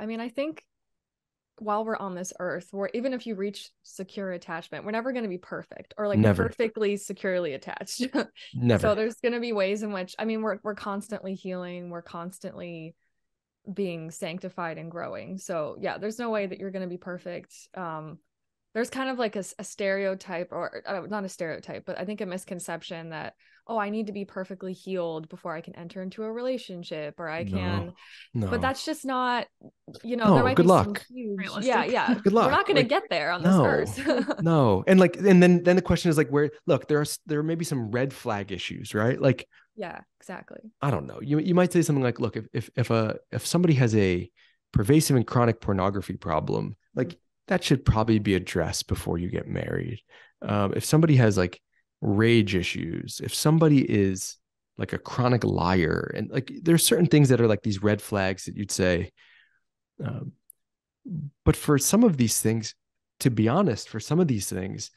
I mean, I think while we're on this earth, even if you reach secure attachment, we're never going to be perfect or like Never, perfectly securely attached. So never. there's going to be ways in which, I mean, we're constantly healing, we're constantly being sanctified and growing. So yeah, there's no way that you're going to be perfect. There's kind of like a stereotype, or not a stereotype, but I think a misconception that, oh, I need to be perfectly healed before I can enter into a relationship, or I can, No, but no, that's just not, there no. might Good be some luck. huge, yeah, Realistic. yeah. Good We're not luck. going to Like, get there on this earth. no, no. And like, and then the question is like, where, look, there may be some red flag issues, right? Like, Yeah, exactly. I don't know. You might say something like, look, if somebody has a pervasive and chronic pornography problem, like that should probably be addressed before you get married. If somebody has like rage issues, if somebody is like a chronic liar, and like there's certain things that are like these red flags that you'd say. Um, but for some of these things, to be honest, for some of these things,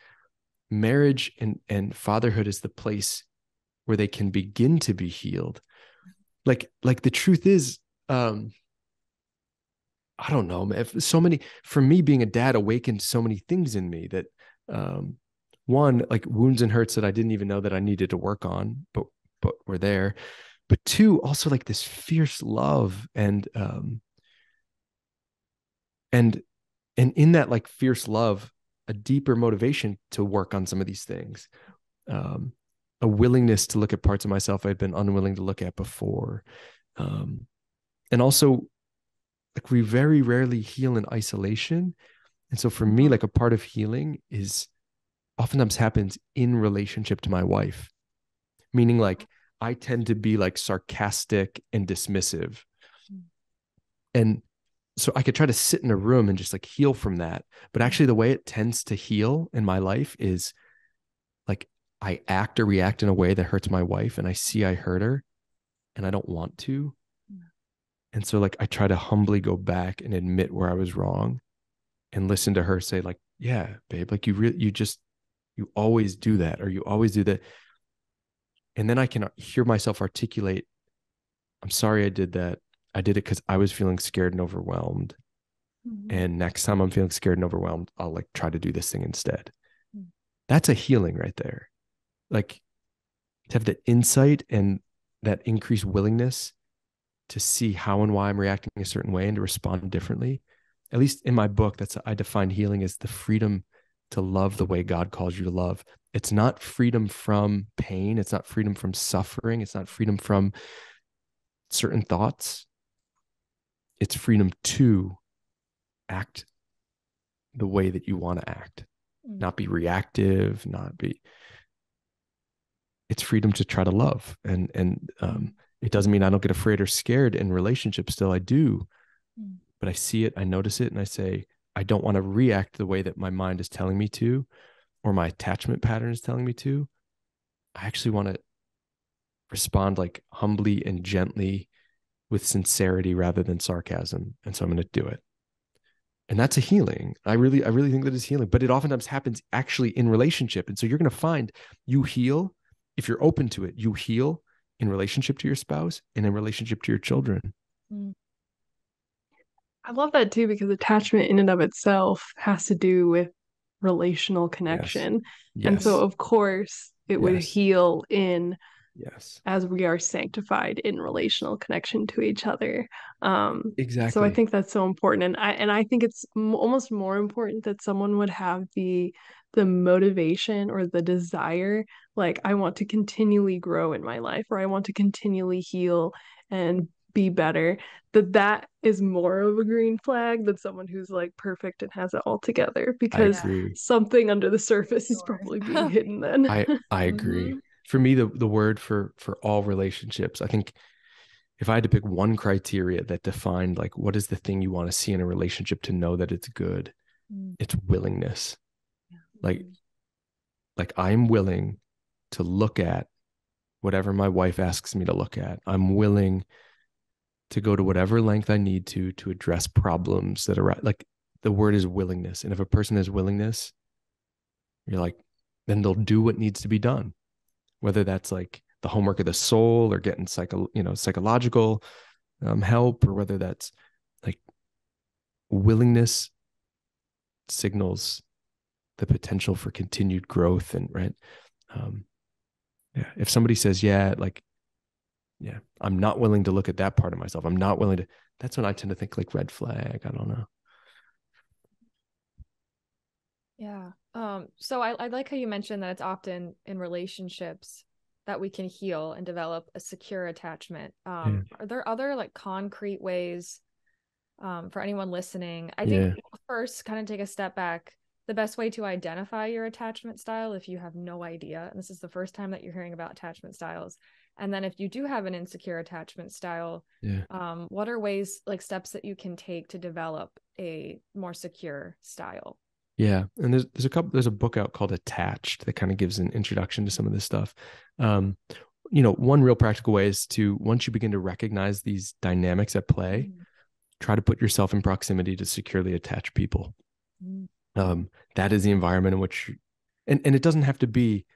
marriage and fatherhood is the place where they can begin to be healed. Like the truth is, I don't know, if so many, for me, being a dad awakened so many things in me that, um, one, like wounds and hurts that I didn't even know that I needed to work on, but were there. But two, also like this fierce love and and in that like fierce love, a deeper motivation to work on some of these things. Um, a willingness to look at parts of myself I'd been unwilling to look at before. Um, and also like we very rarely heal in isolation. And so for me, like a part of healing is oftentimes happens in relationship to my wife, meaning like I tend to be like sarcastic and dismissive. And so I could try to sit in a room and just like heal from that. But actually, the way it tends to heal in my life is like I act or react in a way that hurts my wife and I see I hurt her and I don't want to. And so like I try to humbly go back and admit where I was wrong and listen to her say like, yeah, babe, like you always do that, or you always do that. And then I can hear myself articulate, I'm sorry I did that. I did it because I was feeling scared and overwhelmed. And next time I'm feeling scared and overwhelmed, I'll like try to do this thing instead. That's a healing right there. Like to have the insight and that increased willingness to see how and why I'm reacting a certain way and to respond differently. At least in my book, that's I define healing as the freedom to love the way God calls you to love. It's not freedom from pain. It's not freedom from suffering. It's not freedom from certain thoughts. It's freedom to act the way that you want to act, not be reactive, not be. It's freedom to try to love, and it doesn't mean I don't get afraid or scared in relationships. Still, I do, but I see it, I notice it, and I say I don't want to react the way that my mind is telling me to, or my attachment pattern is telling me to. I actually want to respond like humbly and gently with sincerity rather than sarcasm, and so I'm going to do it. And that's a healing. I really think that is healing, but it oftentimes happens actually in relationship. And so you're going to find you heal if you're open to it. You heal in relationship to your spouse and in relationship to your children. I love that too because attachment in and of itself has to do with relational Yes. connection. And so, Yes. of course, it would Yes. heal in Yes. as we are sanctified in relational connection to each other. So I Exactly. think that's so important, and I think it's almost more important that someone would have the motivation or the desire, like I want to continually grow in my life, or I want to continually heal and be better. That is more of a green flag than someone who's like perfect and has it all together, I because agree. something under the surface is probably being hidden then. I agree. For me, the word for all relationships, I think if I had to pick one criteria that defined like what is the thing you want to see in a relationship to know that it's good, it's willingness. Like I'm willing to look at whatever my wife asks me to look at. I'm willing to go to whatever length I need to address problems that are like the word is willingness. And if a person has willingness, you're like, then they'll do what needs to be done, whether that's like the homework of the soul or getting psychological help, or whether that's like willingness signals the potential for continued growth. And right. Yeah. If somebody says, yeah, like, yeah, I'm not willing to look at that part of myself. I'm not willing to, that's when I tend to think like red flag. I don't know. Yeah. So I like how you mentioned that it's often in relationships that we can heal and develop a secure attachment. Yeah. Are there other like concrete ways for anyone listening? I think Yeah. first kind of take a step back. The best way to identify your attachment style, if you have no idea, and this is the first time that you're hearing about attachment styles, and then if you do have an insecure attachment style, Yeah. what are ways, like steps that you can take to develop a more secure style? Yeah. And there's a book out called Attached that kind of gives an introduction to some of this stuff. Um, one real practical way is to, once you begin to recognize these dynamics at play, try to put yourself in proximity to securely attached people. That is the environment in which, and it doesn't have to be,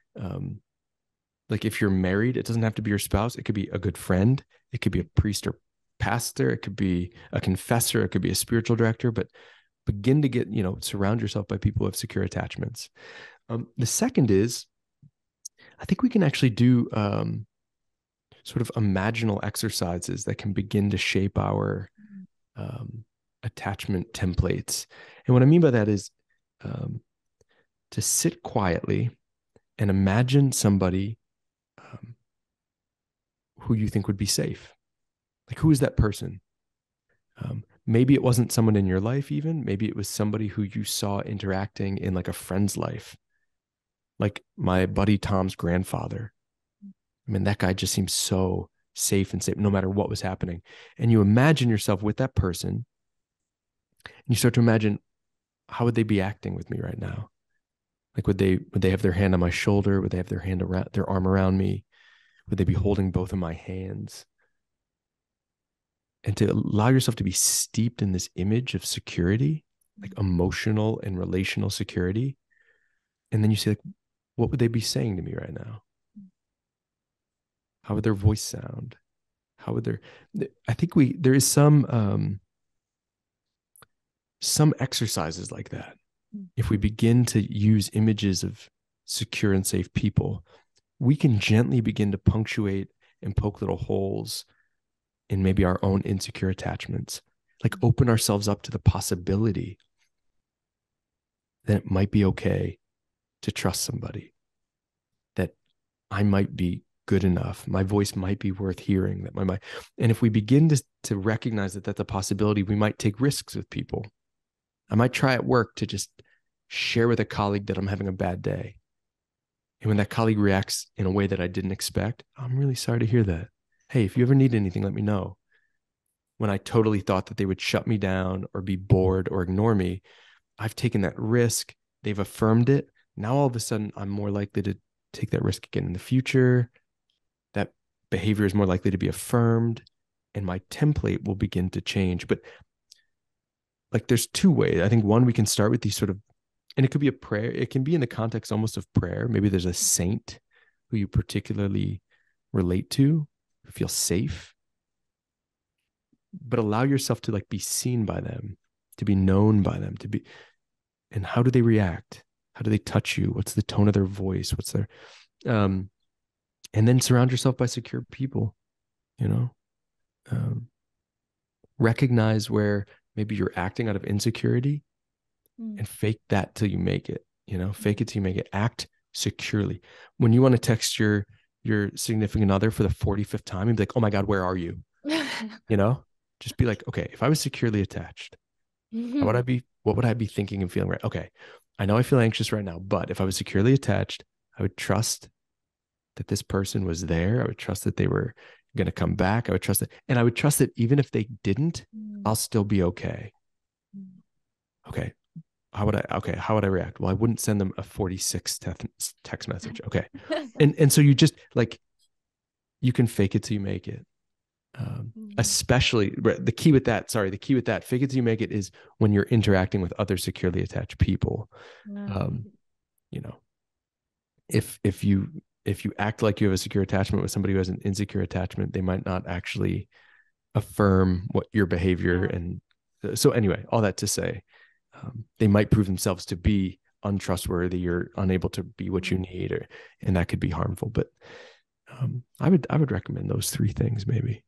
like if you're married, it doesn't have to be your spouse. It could be a good friend. It could be a priest or pastor. It could be a confessor. It could be a spiritual director, but begin to get, surround yourself by people who have secure attachments. The second is, I think we can actually do sort of imaginal exercises that can begin to shape our attachment templates. And what I mean by that is to sit quietly and imagine somebody who you think would be safe. Like, who is that person? Maybe it wasn't someone in your life even. Maybe it was somebody who you saw interacting in like a friend's life. Like my buddy Tom's grandfather. I mean, that guy just seems so safe and safe no matter what was happening. And you imagine yourself with that person and you start to imagine, how would they be acting with me right now? Like, would they have their hand on my shoulder? Would they have their arm around me? Would they be holding both of my hands? And to allow yourself to be steeped in this image of security, like emotional and relational security. And then you say, like, what would they be saying to me right now? How would their voice sound? How would I think there is some exercises like that. If we begin to use images of secure and safe people, we can gently begin to punctuate and poke little holes in maybe our own insecure attachments, like open ourselves up to the possibility that it might be okay to trust somebody, that I might be good enough. My voice might be worth hearing, and if we begin to recognize that that's a possibility, we might take risks with people. I might try at work to just share with a colleague that I'm having a bad day. And when that colleague reacts in a way that I didn't expect, I'm really sorry to hear that. Hey, if you ever need anything, let me know. When I totally thought that they would shut me down or be bored or ignore me, I've taken that risk. They've affirmed it. Now, all of a sudden, I'm more likely to take that risk again in the future. That behavior is more likely to be affirmed, and my template will begin to change. But like, there's two ways. I think one, we can start with these sort of, and it could be a prayer. It can be in the context almost of prayer. Maybe there's a saint who you particularly relate to, who feel safe, but allow yourself to like be seen by them, to be known by them, and how do they react? How do they touch you? What's the tone of their voice? What's their, and then surround yourself by secure people, recognize where maybe you're acting out of insecurity and fake that till you make it, fake it till you make it. Act securely. When you want to text your significant other for the 45th time and be like, oh my God, where are you? Just be like, okay, if I was securely attached, what would I be thinking and feeling right? Okay, I know I feel anxious right now, but if I was securely attached, I would trust that this person was there. I would trust that they were going to come back. I would trust that. And I would trust that even if they didn't, I'll still be okay. Okay. How would I react? Well, I wouldn't send them a 46 text message. Okay. And so you just like, you can fake it till you make it. Especially the key with that, fake it till you make it, is when you're interacting with other securely attached people. If you act like you have a secure attachment with somebody who has an insecure attachment, they might not actually affirm what your behavior and So anyway, all that to say, they might prove themselves to be untrustworthy. You're unable to be what you need, and that could be harmful. But I would recommend those three things maybe.